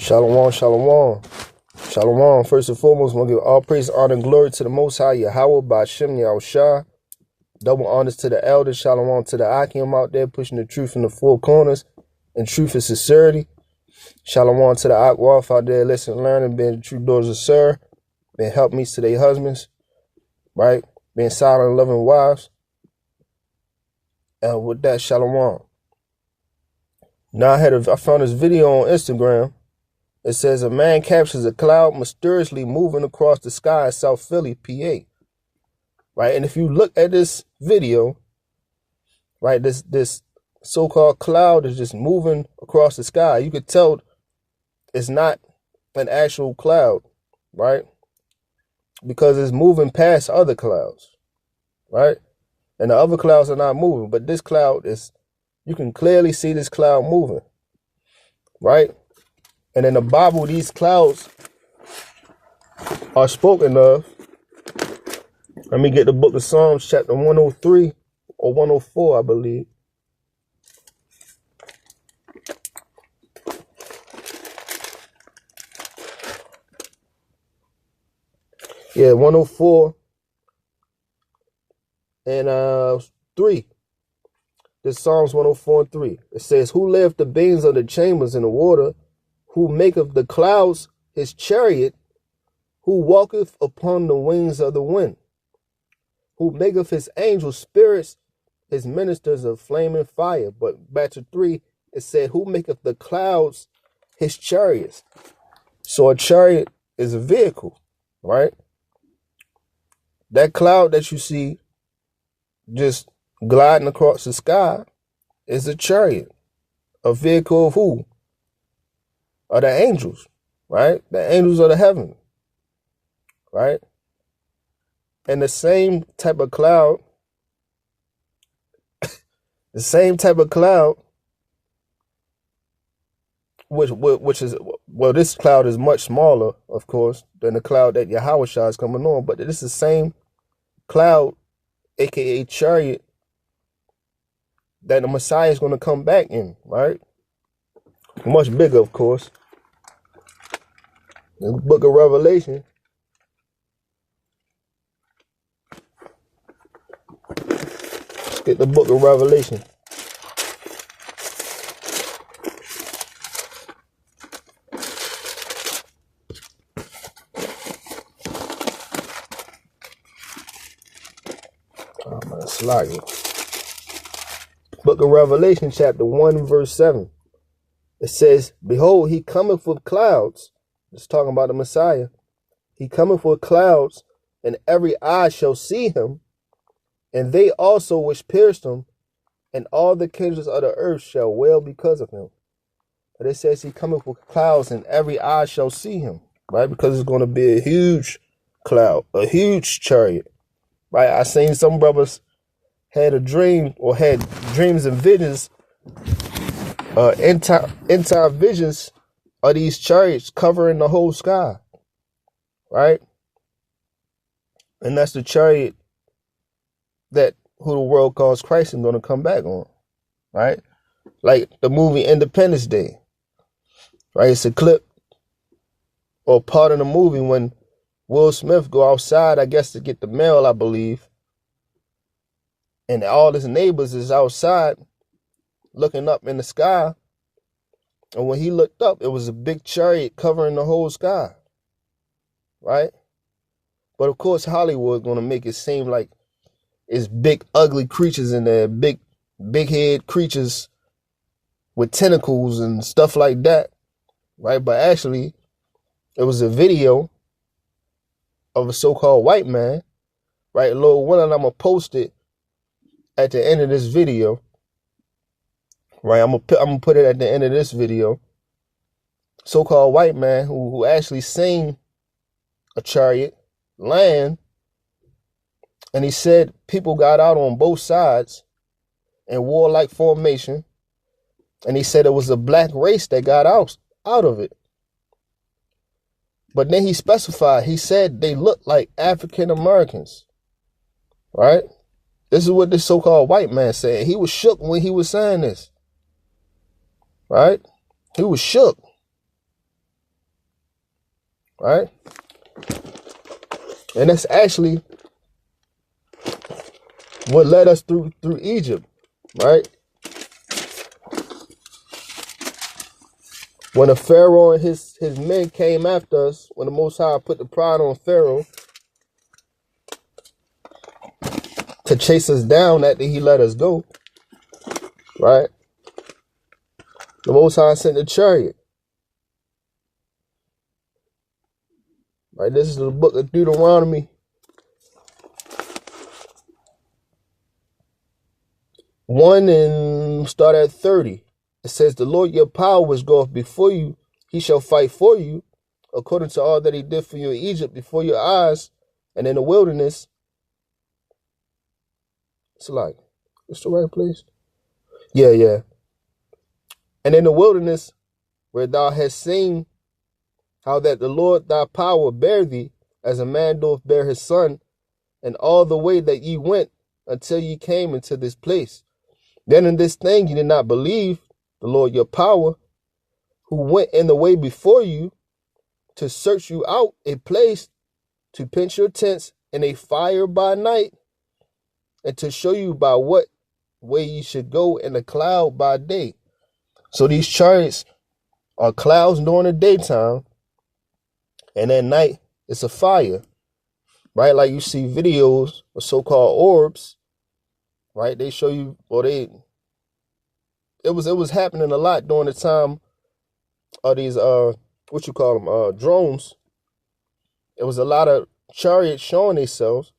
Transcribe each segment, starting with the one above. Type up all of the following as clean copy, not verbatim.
Shalom, shalom. Shalom. First and foremost, we'll give all praise, honor, and glory to the Most High, YAHAWAH, Ba'ashem, Yahushua. Double honors to the elders. Shalom to the Akim out there, pushing the truth in the four corners and truth and sincerity. Shalom to the Akwaf out there, listen, learn, and being the true daughters of Sir. Being helpmeets to their husbands, right? Being silent, loving wives. And with that, shalom. Now I found this video on Instagram. It says a man captures a cloud mysteriously moving across the sky in South Philly, PA. Right, and if you look at this video, right, this so-called cloud is just moving across the sky. You could tell it's not an actual cloud, right? Because it's moving past other clouds, right? And the other clouds are not moving, but this cloud is, you can clearly see this cloud moving, right? And in the Bible, these clouds are spoken of. Let me get the book of Psalms, chapter 103 or 104, I believe. Yeah, 104 and 3. This Psalms 104 and 3. It says, who left the beams of the chambers in the water, who maketh the clouds his chariot, who walketh upon the wings of the wind, who maketh his angels spirits, his ministers of flaming fire. But back to 3, it said, who maketh the clouds his chariots. So a chariot is a vehicle, right? That cloud that you see just gliding across the sky is a chariot. A vehicle of who? Of the angels, right? The angels of the heaven, right? And the same type of cloud, the same type of cloud, which is, well, this cloud is much smaller, of course, than the cloud that Yahushua is coming on, but this is the same cloud, aka chariot, that the Messiah is going to come back in, right? Much bigger, of course. In the book of Revelation, let's get the book of Revelation. I'm going to slide it. Book of Revelation, chapter 1, verse 7. It says, behold, he cometh with clouds. It's talking about the Messiah. He cometh with clouds, and every eye shall see him, and they also which pierced him, and all the kindreds of the earth shall wail because of him. But it says he cometh with clouds, and every eye shall see him, right? Because it's going to be a huge cloud, a huge chariot, right? I seen some brothers had a dream, or had dreams and visions, end time visions of these chariots covering the whole sky, right? And that's the chariot that who the world calls Christ is going to come back on, right? Like the movie Independence Day, right? It's a clip or part of the movie when Will Smith go outside, I guess, to get the mail, I believe. And all his neighbors is outside looking up in the sky. And when he looked up, it was a big chariot covering the whole sky, right? But of course, Hollywood going to make it seem like it's big, ugly creatures in there, big head creatures with tentacles and stuff like that, right? But actually, it was a video of a so-called white man, right? Lord willing, I'm going to post it at the end of this video. Right, I'm gonna put it at the end of this video. So-called white man who actually seen a chariot land, and he said people got out on both sides in warlike formation, and he said it was a black race that got out of it. But then he specified, he said they looked like African Americans, right? This is what this so-called white man said. He was shook when he was saying this. Right? He was shook. right? And that's actually what led us through Egypt, right? When the Pharaoh and his men came after us, when the Most High put the pride on Pharaoh to chase us down after he let us go, right? The Most High sent a chariot. Right, this is the book of Deuteronomy. and start at 30. It says, the Lord your power which goeth before you, he shall fight for you, according to all that he did for you in Egypt before your eyes, and in the wilderness. It's like, it's the right place. Yeah. And in the wilderness, where thou hast seen how that the Lord thy power bear thee, as a man doth bear his son, and all the way that ye went until ye came into this place. Then in this thing ye did not believe the Lord your power, who went in the way before you to search you out a place to pitch your tents in a fire by night, and to show you by what way ye should go in a cloud by day. So these chariots are clouds during the daytime, and at night it's a fire, right? Like you see videos of so-called orbs, right? They show you, or it was happening a lot during the time of these what you call them, drones. It was a lot of chariots showing themselves,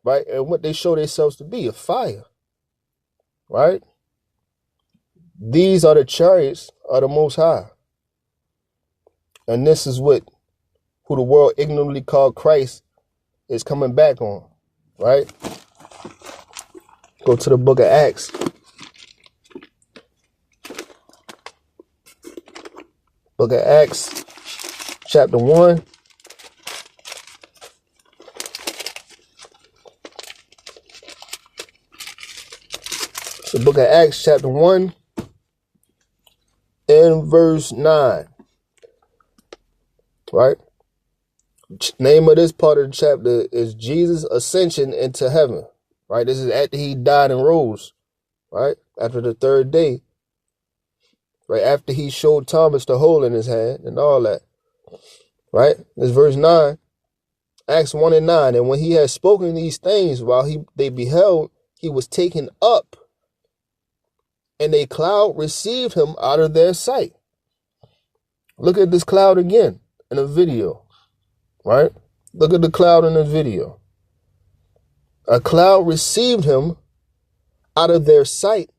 right? And what they show themselves to be, a fire, right? These are the chariots of the Most High. And this is who the world ignorantly called Christ is coming back on, right? Go to the book of Acts. Book of Acts, chapter 1. The book of Acts, chapter 1, and verse 9. Right? Name of this part of the chapter is Jesus' ascension into heaven. Right? This is after he died and rose. Right? After the third day. Right? After he showed Thomas the hole in his hand and all that. Right? This is verse 9. Acts 1 and 9. And when he had spoken these things, while they beheld, he was taken up, and a cloud received him out of their sight. Look at this cloud again in a video, right? Look at the cloud in the video. A cloud received him out of their sight,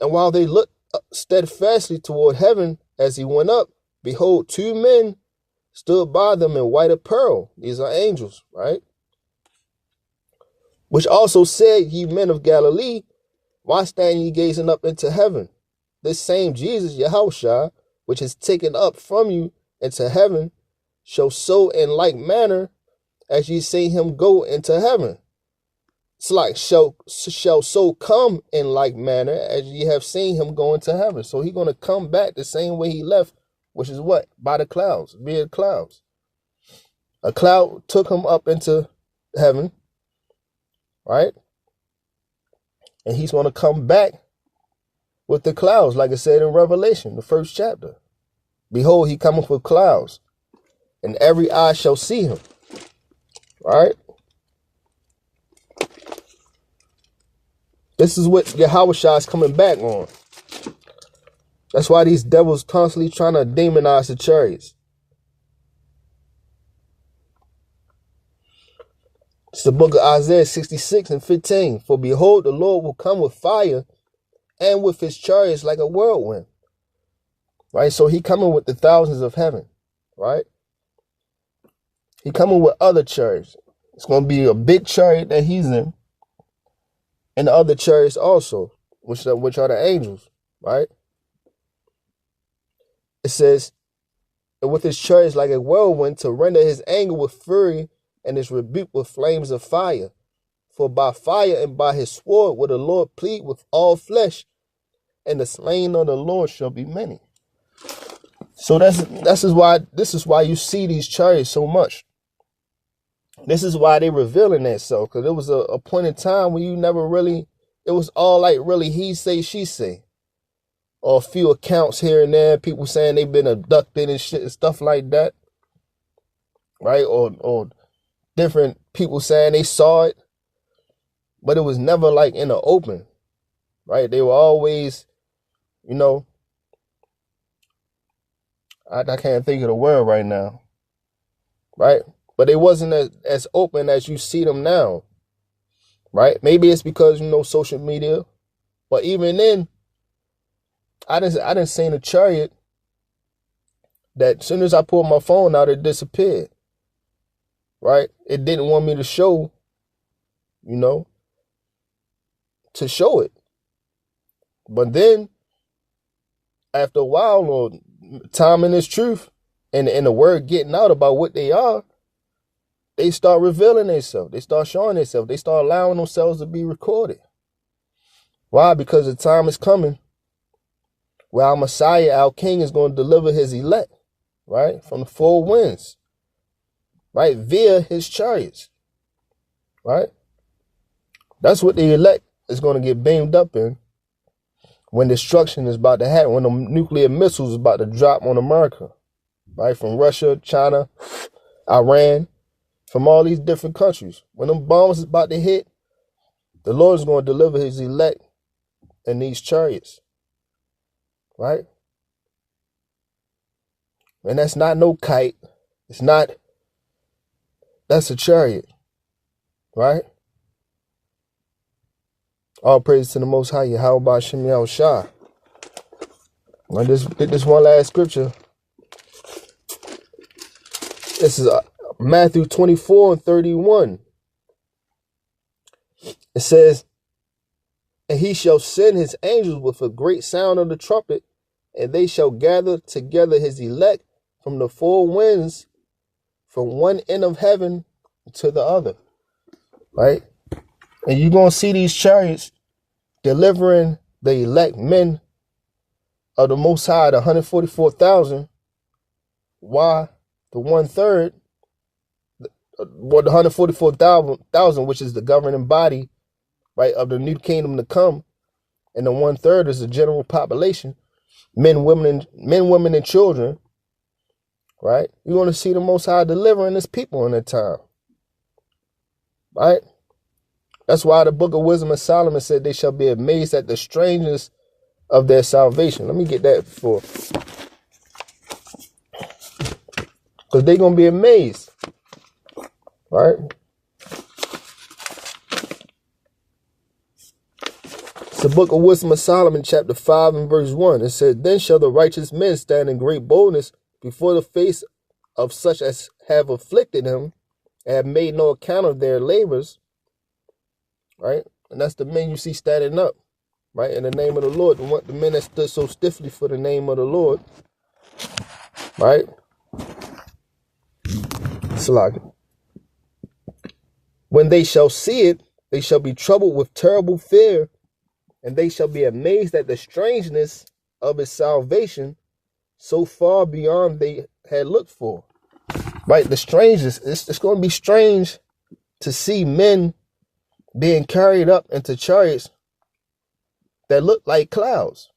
and while they looked steadfastly toward heaven as he went up, behold, two men stood by them in white apparel. These are angels, right? Which also said, ye men of Galilee, why stand ye gazing up into heaven? This same Jesus, YAHAWAH, which is taken up from you into heaven, shall so in like manner as ye see him go into heaven. It's like shall so come in like manner as ye have seen him go into heaven. So he's going to come back the same way he left, which is what? By the clouds, via clouds. A cloud took him up into heaven, right? And he's going to come back with the clouds, like it said in Revelation, the 1st chapter. Behold, he cometh with clouds, and every eye shall see him. Right? This is what YAHAWAH is coming back on. That's why these devils constantly trying to demonize the chariots. It's the book of Isaiah 66 and 15. For behold, the Lord will come with fire, and with his chariots like a whirlwind. Right? So he coming with the thousands of heaven. Right? He coming with other chariots. It's going to be a big chariot that he's in, and the other chariots also, which are the angels. Right? It says, and with his chariots like a whirlwind, to render his anger with fury, and his rebuke with flames of fire. For by fire and by his sword will the Lord plead with all flesh, and the slain of the Lord shall be many. So this is why you see these chariots so much. This is why they revealing themselves, because it was a point in time when you never really, it was all like really he say, she say. Or a few accounts here and there, people saying they've been abducted and shit and stuff like that. Right? Or different people saying they saw it. But it was never like in the open. Right? They were always, you know, I can't think of the word right now. Right? But it wasn't as open as you see them now. Right? Maybe it's because, you know, social media. But even then, I didn't seen a chariot that as soon as I pulled my phone out, it disappeared. Right? It didn't want me to show, you know, to show it. But then, after a while, or time in this truth, and the word getting out about what they are, they start revealing themselves. They start showing themselves. They start allowing themselves to be recorded. Why? Because the time is coming where our Messiah, our King, is going to deliver his elect, right, from the four winds, right, via his chariots, right? That's what the elect is going to get beamed up in when destruction is about to happen, when the nuclear missiles is about to drop on America, right, from Russia, China, Iran, from all these different countries. When them bombs is about to hit, the Lord is going to deliver his elect in these chariots, right? And that's not no kite. It's not, that's a chariot, right? All praise to the Most High, YAHAWAH Shem Yahushua. I just did this one last scripture. This is Matthew 24:31. It says, and he shall send his angels with a great sound of the trumpet, and they shall gather together his elect from the four winds, from one end of heaven to the other. Right? And you're going to see these chariots delivering the elect men of the Most High, the 144,000. Why? The 1/3, well, the 144,000, which is the governing body, right, of the new kingdom to come, and the 1/3 is the general population, men, women, and children. Right? You're going to see the Most High delivering his people in that time. Right? That's why the book of Wisdom of Solomon said they shall be amazed at the strangeness of their salvation. Let me get that for, because they're going to be amazed. Right? It's the book of Wisdom of Solomon, chapter 5 and verse 1. It said, then shall the righteous men stand in great boldness before the face of such as have afflicted him and have made no account of their labors. Right? And that's the men you see standing up, right, in the name of the Lord. The men that stood so stiffly for the name of the Lord. Right? Slack. When they shall see it, they shall be troubled with terrible fear, and they shall be amazed at the strangeness of his salvation, so far beyond they had looked for. Right? The strangeness, it's going to be strange to see men being carried up into chariots that look like clouds.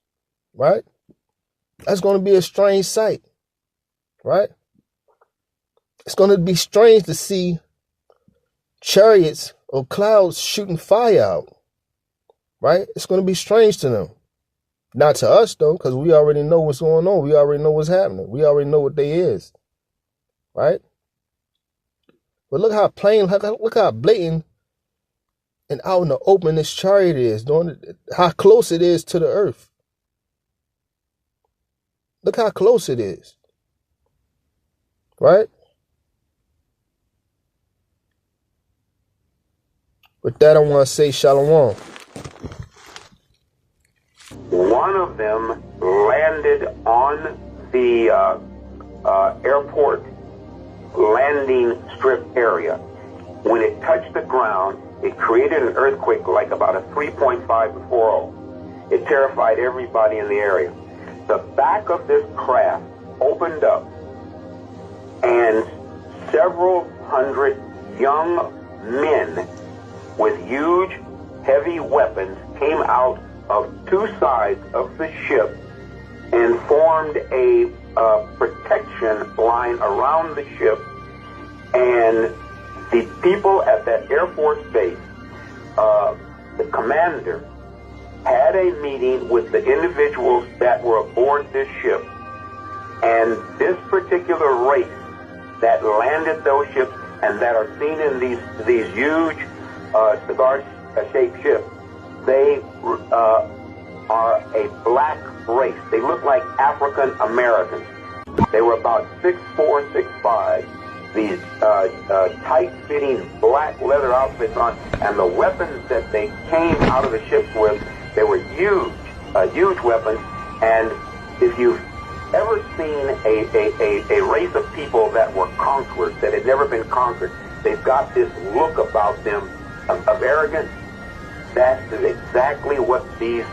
Right? That's going to be a strange sight. Right? It's going to be strange to see chariots or clouds shooting fire out. Right? It's going to be strange to them. Not to us, though, because we already know what's going on. We already know what's happening. We already know what they is. Right? But look how plain, look how blatant and out in the open this chariot is. How close it is to the earth. Look how close it is. Right? With that, I want to say shalom. One of them landed on the airport landing strip area. When it touched the ground, it created an earthquake like about a 3.5 to 4.0. It terrified everybody in the area. The back of this craft opened up, and several hundred young men with huge, heavy weapons came out of two sides of the ship and formed a protection line around the ship. And the people at that Air Force base, the commander, had a meeting with the individuals that were aboard this ship. And this particular race that landed those ships and that are seen in these huge cigar-shaped ships, they are a black race. They look like African Americans. They were about 6'4", 6'5", these tight-fitting black leather outfits on, and the weapons that they came out of the ships with, they were huge weapons. And if you've ever seen a race of people that were conquerors, that had never been conquered, they've got this look about them of arrogance. That is exactly what these